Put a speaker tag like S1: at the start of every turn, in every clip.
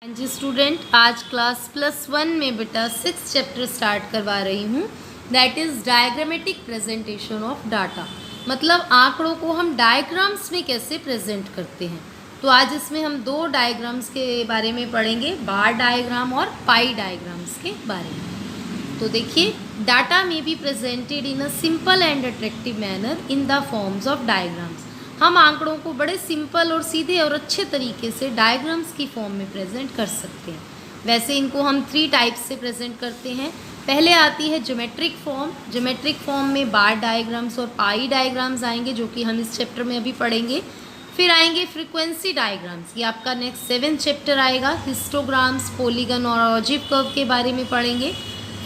S1: जी student, आज class +1 में बेटा 6 चैप्टर स्टार्ट करवा रही हूँ। That is diagrammatic presentation of data. मतलब आंकड़ों को हम डायग्राम्स में कैसे प्रेजेंट करते हैं। तो आज इसमें हम दो डायग्राम्स के बारे में पढ़ेंगे, बार डायग्राम और पाई डायग्राम्स के बारे में। तो देखिए, डाटा में be presented in a simple and attractive manner in the forms of diagrams. हम आंकड़ों को बड़े सिंपल और सीधे और अच्छे तरीके से डायग्राम्स की फॉर्म में प्रेजेंट कर सकते हैं। वैसे इनको हम 3 टाइप्स से प्रेजेंट करते हैं। पहले आती है ज्योमेट्रिक फॉर्म। ज्योमेट्रिक फॉर्म में बार डायग्राम्स और पाई डायग्राम्स आएंगे, जो कि हम इस चैप्टर में अभी पढ़ेंगे। फिर आएंगे फ्रीक्वेंसी डायग्राम्स, ये आपका नेक्स्ट 7th चैप्टर आएगा। हिस्टोग्राम्स, पॉलीगन और ऑजिव कर्व के बारे में पढ़ेंगे।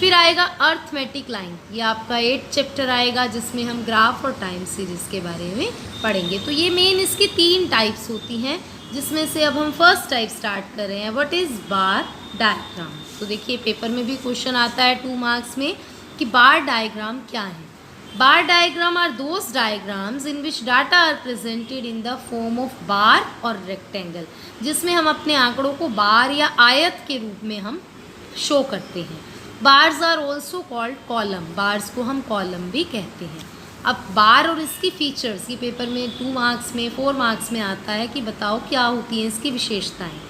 S1: फिर आएगा अर्थमेटिक लाइन, ये आपका 8th चैप्टर आएगा, जिसमें हम ग्राफ और टाइम सीरीज़ के बारे में पढ़ेंगे। तो ये मेन इसकी 3 टाइप्स होती हैं, जिसमें से अब हम फर्स्ट टाइप स्टार्ट कर रहे हैं। What is bar diagram. तो देखिए, पेपर में भी क्वेश्चन आता है 2 मार्क्स में कि बार डायग्राम क्या है। Bar diagram are those diagrams in which data are presented in the form of bar और रेक्टेंगल, जिसमें हम अपने आंकड़ों को बार या आयत के रूप में हम शो करते हैं। Bars are also called column, bars को हम कॉलम भी कहते हैं। अब बार और इसकी फीचर्स, ये पेपर में 2 मार्क्स में 4 मार्क्स में आता है कि बताओ क्या होती हैं इसकी विशेषताएं।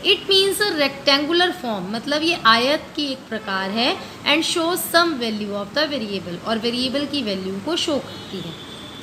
S1: It means a rectangular form, मतलब ये आयत की एक प्रकार है। And shows some value of the variable, और वेरिएबल की वैल्यू को शो करती है।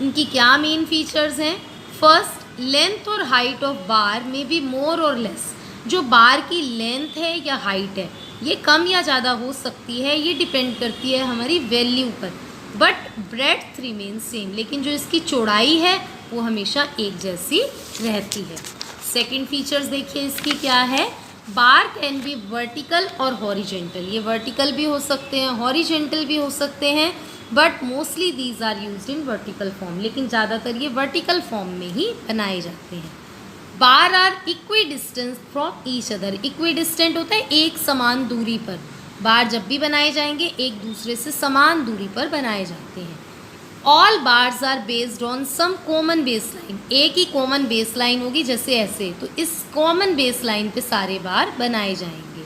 S1: इनकी क्या मेन फीचर्स हैं। फर्स्ट, लेंथ और height of bar may be मोर और लेस। जो बार की लेंथ है या हाइट है, ये कम या ज़्यादा हो सकती है, ये डिपेंड करती है हमारी वैल्यू पर। बट ब्रेड्थ रिमेन सेम, लेकिन जो इसकी चौड़ाई है वो हमेशा एक जैसी रहती है। सेकंड फीचर्स देखिए इसकी क्या है। बार कैन बी वर्टिकल और हॉरिजेंटल, ये वर्टिकल भी हो सकते हैं, हॉरिजेंटल भी हो सकते हैं, but mostly these are used in vertical form, लेकिन ज़्यादातर ये वर्टिकल फॉर्म में ही बनाए जाते हैं। Bar are equidistance from each other, equidistant होता है एक समान दूरी पर। बार जब भी बनाए जाएंगे एक दूसरे से समान दूरी पर बनाए जाते हैं। All bars are based on some common base line, एक ही कॉमन बेस लाइन होगी, जैसे ऐसे, तो इस कॉमन बेस लाइन पे सारे बार बनाए जाएंगे।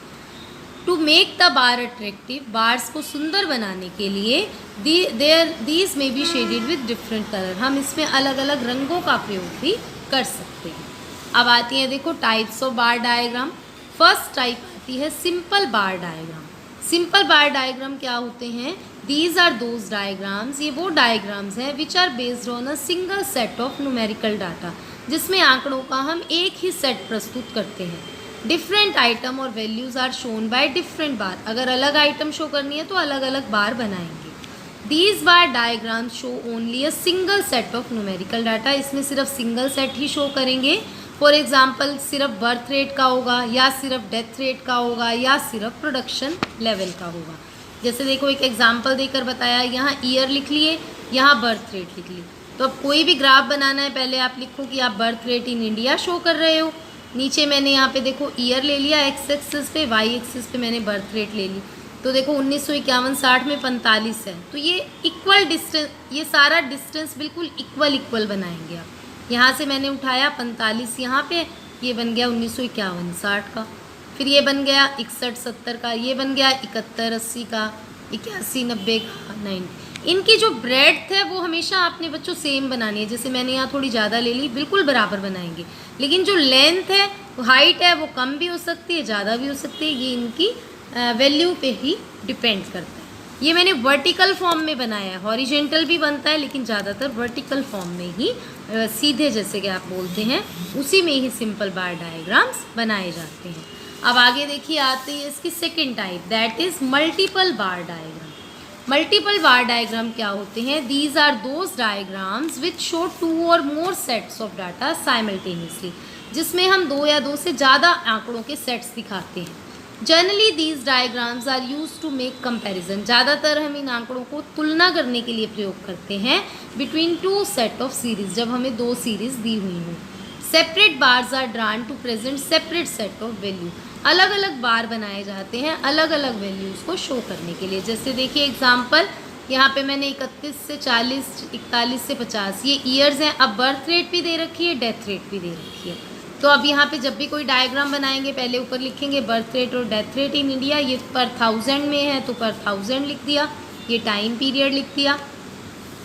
S1: To make the bar attractive, bars को सुंदर बनाने के लिए these may be shaded with different colour, हम इसमें अलग अलग रंगों का प्रयोग भी कर सकते हैं। अब आती है देखो types of bar diagram. First type आती है सिंपल बार डायग्राम। सिंपल बार डायग्राम क्या होते हैं। दीज आर दोज डायग्राम्स, ये वो डायग्राम्स हैं which are based on a single set of numerical data, जिसमें आंकड़ों का हम एक ही सेट प्रस्तुत करते हैं। डिफरेंट आइटम और values are shown by different bar, अगर अलग आइटम शो करनी है तो अलग अलग बार बनाएंगे। These bar diagrams show only a single set of numerical data, इसमें सिर्फ सिंगल सेट ही शो करेंगे। फॉर एग्जाम्पल, सिर्फ बर्थ रेट का होगा, या सिर्फ डेथ रेट का होगा, या सिर्फ प्रोडक्शन लेवल का होगा। जैसे देखो, एक एग्जाम्पल देकर बताया, यहाँ ईयर लिख लिए, यहाँ बर्थ रेट लिख ली। तो अब कोई भी ग्राफ बनाना है, पहले आप लिखो कि आप birth rate in India show कर रहे हो। नीचे मैंने यहाँ पे देखो ईयर ले लिया एक्स एक्सिस पे, वाई एक्सिस पे मैंने बर्थ रेट ले ली। तो देखो 1951 60 में 45 है, तो ये इक्वल डिस्टेंस, ये सारा डिस्टेंस बिल्कुल इक्वल बनाएंगे आप। यहाँ से मैंने उठाया 45 यहाँ पे, ये बन गया 1951 60 का। फिर ये बन गया 61 70 का, ये बन गया 71 80 का, 81 90 का, 90। इनकी जो ब्रेड्थ है वो हमेशा आपने बच्चों सेम बनानी है। जैसे मैंने यहाँ थोड़ी ज़्यादा ले ली, बिल्कुल बराबर बनाएंगे। लेकिन जो लेंथ है, हाइट है, वो कम भी हो सकती है, ज़्यादा भी हो सकती है, ये इनकी वैल्यू पे ही डिपेंड करता है। ये मैंने वर्टिकल फॉर्म में बनाया है, हॉरिजेंटल भी बनता है, लेकिन ज़्यादातर वर्टिकल फॉर्म में ही सीधे, जैसे कि आप बोलते हैं, उसी में ही सिंपल बार डायग्राम्स बनाए जाते हैं। अब आगे देखिए आती है इसकी second type, that is multiple bar diagram. Multiple bar diagram क्या होते हैं। These are those diagrams which show 2 और more sets of data simultaneously, जिसमें हम 2 या 2 से ज़्यादा आंकड़ों के सेट्स दिखाते हैं। Generally these diagrams are use to make comparison, ज़्यादातर हम इन आंकड़ों को तुलना करने के लिए प्रयोग करते हैं बिटवीन 2 सेट ऑफ सीरीज, जब हमें 2 सीरीज दी हुई हों। Separate bars are drawn to present separate set of value, अलग अलग बार बनाए जाते हैं अलग अलग वैल्यूज़ को शो करने के लिए। जैसे देखिए एग्जाम्पल, यहाँ पे मैंने 31 से 40, 41 से 50 ये ईयर्स हैं। अब बर्थ रेट भी दे रखी है, डेथ रेट भी दे रखी है। तो अब यहाँ पे जब भी कोई डायग्राम बनाएंगे पहले ऊपर लिखेंगे बर्थ रेट और डेथ रेट इन इंडिया, ये पर 1000 में है तो पर 1000 लिख दिया, ये टाइम पीरियड लिख दिया।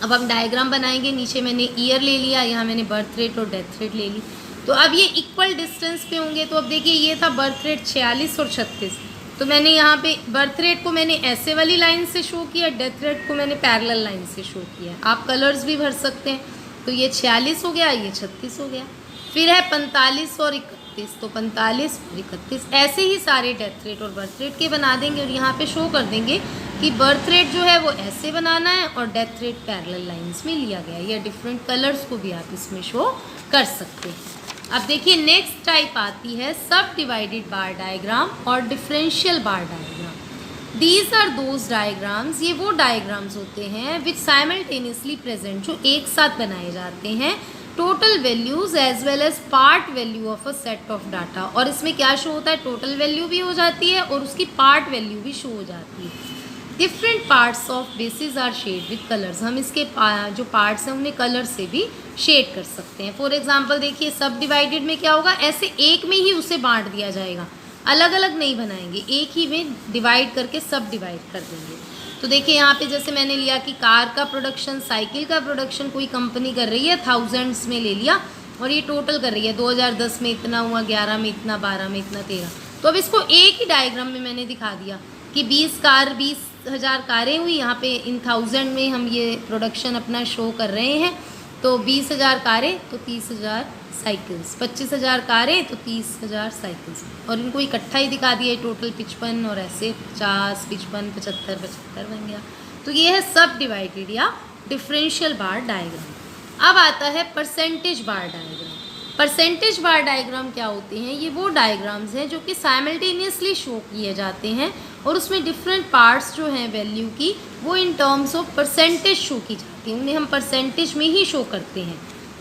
S1: अब हम डायग्राम बनाएंगे, नीचे मैंने ईयर ले लिया, यहाँ मैंने बर्थ रेट और डेथ रेट ले ली। तो अब ये इक्वल डिस्टेंस पे होंगे। तो अब देखिए ये था बर्थ रेट 46 और 36, तो मैंने यहाँ पे बर्थ रेट को मैंने ऐसे वाली लाइन से शो किया, डेथ रेट को मैंने पैरेलल लाइन से शो किया। आप कलर्स भी भर सकते हैं। तो ये 46 हो गया, ये 36 हो गया। फिर है 45 और 31, तो 45 और 31 ऐसे ही सारे डेथ रेट और बर्थ रेट के बना देंगे और यहाँ पे शो कर देंगे कि बर्थ रेट जो है वो ऐसे बनाना है और डेथ रेट पैरेलल लाइंस में लिया गया है, या डिफरेंट कलर्स को भी आप इसमें शो कर सकते हैं। अब देखिए नेक्स्ट टाइप आती है सब डिवाइडेड बार डायग्राम और differential bar diagram. These are those diagrams, ये वो डायग्राम्स होते हैं विच साइमल्टेनियसली प्रेजेंट, जो एक साथ बनाए जाते हैं total values as well as part value of a set of data. और इसमें क्या शो होता है, टोटल वैल्यू भी हो जाती है और उसकी पार्ट वैल्यू भी शो हो जाती है। Different parts of basis are shade with colours, हम इसके जो पार्ट्स हैं उन्हें कलर से भी शेड कर सकते हैं। फॉर एग्जांपल देखिए सब डिवाइडेड में क्या होगा, ऐसे एक में ही उसे बांट दिया जाएगा, अलग अलग नहीं बनाएंगे, एक ही में डिवाइड करके सब डिवाइड कर देंगे। तो देखिए यहाँ पे जैसे मैंने लिया कि कार का प्रोडक्शन, साइकिल का प्रोडक्शन कोई कंपनी कर रही है, थाउजेंड्स में ले लिया और ये टोटल कर रही है 2010 में इतना हुआ, 11 में इतना, 12 में इतना, 13। तो अब इसको एक ही डायग्राम में मैंने दिखा दिया कि 20,000 कारें हुई, यहाँ पे इन 1000 में हम ये प्रोडक्शन अपना शो कर रहे हैं। तो 20,000 कारें तो 30,000 साइकिल्स, 25,000 कारें तो 30,000 साइकिल्स, और इनको इकट्ठा ही दिखा दिया टोटल 55, और ऐसे 50, 55, 75, 75 बन गया। तो ये है सब डिवाइडेड या डिफरेंशियल बार डायग्राम। अब आता है परसेंटेज बार डायग्राम। परसेंटेज बार डायग्राम क्या होते हैं, ये वो डायग्राम्स हैं जो कि साइमल्टेनियसली शो किए जाते हैं और उसमें डिफरेंट पार्ट्स जो हैं वैल्यू की वो in terms of percentage show की जाती हैं, उन्हें हम परसेंटेज में ही शो करते हैं।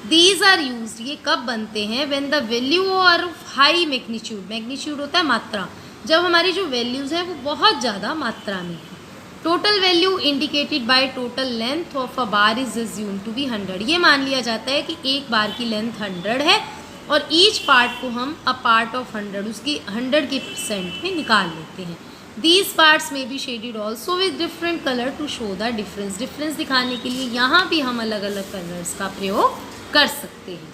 S1: दीज आर यूज्ड, ये कब बनते हैं, when the value are of high magnitude, magnitude होता है मात्रा, जब हमारी जो वैल्यूज़ हैं वो बहुत ज़्यादा मात्रा में है। Total value indicated by total length of a bar is assume to be 100, ये मान लिया जाता है कि एक बार की लेंथ 100 है और ईच पार्ट को हम अ पार्ट ऑफ 100 उसकी 100 की % में निकाल लेते हैं। These parts may be shaded also with different colour to show the difference, difference दिखाने के लिए यहाँ भी हम अलग अलग कलर्स का प्रयोग कर सकते हैं।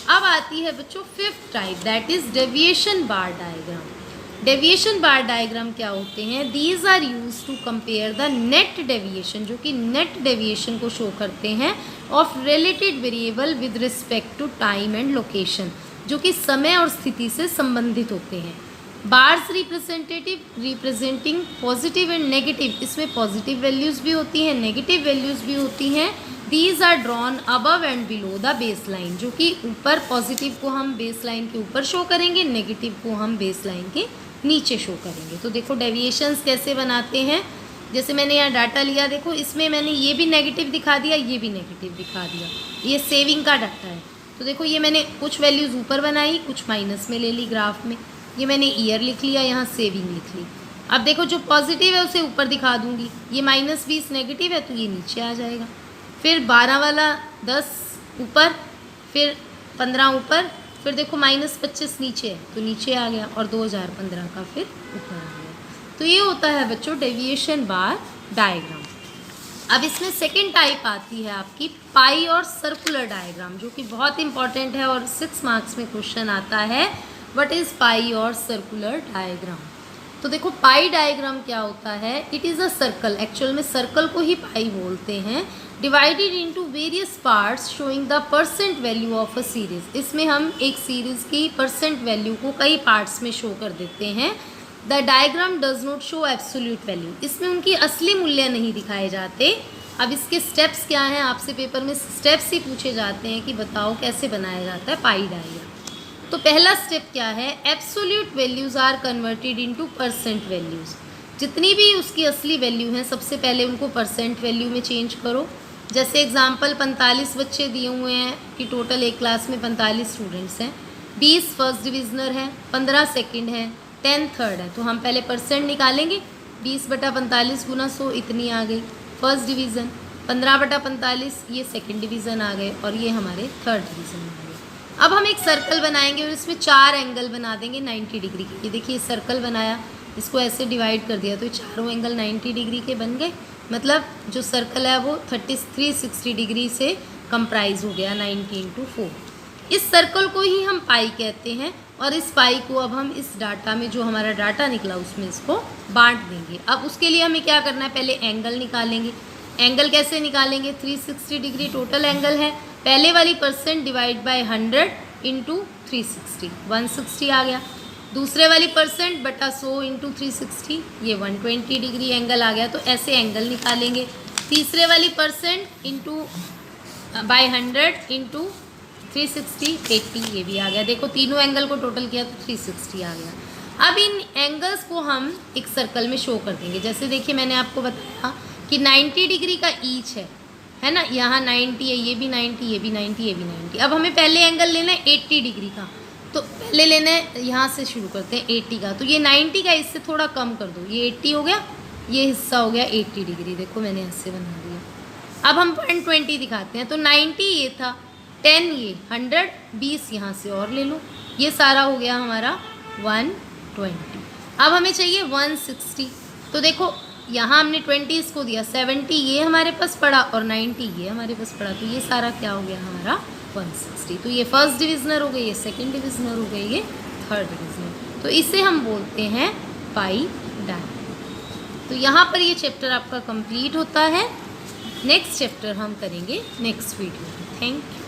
S1: अब आती है बच्चों fifth type, that is deviation bar diagram. Deviation bar diagram क्या होते हैं, these are use to compare the net deviation, जो कि नेट डेविएशन को शो करते हैं, of related variable with respect to time and location, जो कि समय और स्थिति से संबंधित होते हैं। Bars representing positive and negative, इसमें पॉजिटिव वैल्यूज़ भी होती हैं, नेगेटिव वैल्यूज़ भी होती हैं। These are drawn above and below the base line, जो कि ऊपर पॉजिटिव को हम बेस लाइन के ऊपर शो करेंगे, नेगेटिव को हम बेस लाइन के नीचे शो करेंगे। तो देखो डेविएशंस कैसे बनाते हैं, जैसे मैंने यहाँ डाटा लिया, देखो इसमें मैंने ये भी नेगेटिव दिखा दिया, ये भी नेगेटिव दिखा दिया, ये सेविंग का डाटा है। तो देखो ये मैंने कुछ वैल्यूज़ ऊपर बनाई, कुछ माइनस में ले ली ग्राफ में, ये मैंने ईयर लिख लिया, यहाँ सेविंग लिख ली। अब देखो जो पॉजिटिव है उसे ऊपर दिखा दूँगी, ये -20 नेगेटिव है तो ये नीचे आ जाएगा। फिर 12 वाला 10 ऊपर, फिर 15 ऊपर, फिर देखो -25 नीचे है तो नीचे आ गया, और 2015 का फिर ऊपर आ गया। तो ये होता है बच्चों डेविएशन बार डायग्राम। अब इसमें सेकेंड टाइप आती है आपकी पाई और सर्कुलर डायग्राम, जो कि बहुत इंपॉर्टेंट है और 6 मार्क्स में क्वेश्चन आता है, व्हाट इज़ पाई और सर्कुलर डायग्राम। तो देखो पाई डायग्राम क्या होता है, it is a circle, actual में सर्कल को ही पाई बोलते हैं, divided into various parts showing the percent value of a series. इसमें हम एक सीरीज़ की परसेंट वैल्यू को कई पार्ट्स में शो कर देते हैं। The diagram does not show absolute value, इसमें उनकी असली मूल्य नहीं दिखाए जाते। अब इसके स्टेप्स क्या हैं, आपसे पेपर में स्टेप्स ही पूछे जाते हैं कि बताओ कैसे बनाया जाता है पाई डायग्राम। तो पहला स्टेप क्या है, absolute values are converted into percent values. जितनी भी उसकी असली वैल्यू हैं सबसे पहले उनको परसेंट वैल्यू में चेंज करो। जैसे एग्जांपल 45 बच्चे दिए हुए हैं कि टोटल एक क्लास में 45 स्टूडेंट्स हैं, 20 फर्स्ट डिविजनर है, 15 सेकंड है, 10 थर्ड है। तो हम पहले परसेंट निकालेंगे, 20/45 × 100 इतनी आ गई फर्स्ट डिवीज़न, 15/45 ये सेकंड डिवीज़न आ गए, और ये हमारे थर्ड डिवीज़न आ गए। अब हम एक सर्कल बनाएंगे और इसमें 4 एंगल बना देंगे 90 डिग्री के। ये देखिए सर्कल बनाया, इसको ऐसे डिवाइड कर दिया तो ये चारों एंगल 90 डिग्री के बन गए। मतलब जो सर्कल है वो 360 डिग्री से कंप्राइज हो गया 90 इंटू 4। इस सर्कल को ही हम पाई कहते हैं और इस पाई को अब हम इस डाटा में जो हमारा डाटा निकला उसमें इसको बांट देंगे। अब उसके लिए हमें क्या करना है, पहले एंगल निकालेंगे। एंगल कैसे निकालेंगे, 360 डिग्री टोटल एंगल है, पहले वाली परसेंट डिवाइड बाय 100 इंटू 360, 160 आ गया। दूसरे वाली परसेंट बटा 100 इंटू 360, ये 120 डिग्री एंगल आ गया। तो ऐसे एंगल निकालेंगे। तीसरे वाली परसेंट इंटू बाय 100 इंटू 360, 80, ये भी आ गया। देखो तीनों एंगल को टोटल किया तो 360 आ गया। अब इन एंगल्स को हम एक सर्कल में शो कर देंगे। जैसे देखिए मैंने आपको बताया कि 90 डिग्री का ईच है ना, यहाँ 90 है, ये भी 90, ये भी 90, ये भी 90। अब हमें पहले एंगल लेना है 80 डिग्री का, तो पहले लेना है, यहाँ से शुरू करते हैं 80 का। तो ये 90 का इससे थोड़ा कम कर दो, ये 80 हो गया, ये हिस्सा हो गया 80 डिग्री। देखो मैंने ऐसे बना दिया। अब हम 120 दिखाते हैं। तो 90 ये था, 10 ये, 100, 20 यहाँ से और ले लो, ये सारा हो गया हमारा 120। अब हमें चाहिए 160। तो देखो यहाँ हमने 20 इसको दिया, 70 ये हमारे पास पड़ा और 90 ये हमारे पास पड़ा। तो ये सारा क्या हो गया हमारा 160। तो ये फर्स्ट डिविजनर हो गई, ये सेकंड डिविजनर हो गई, ये थर्ड डिविजनर। तो इसे हम बोलते हैं पाई डायग्राम। तो यहाँ पर ये चैप्टर आपका कंप्लीट होता है। नेक्स्ट चैप्टर हम करेंगे नेक्स्ट वीडियो में। Thank you.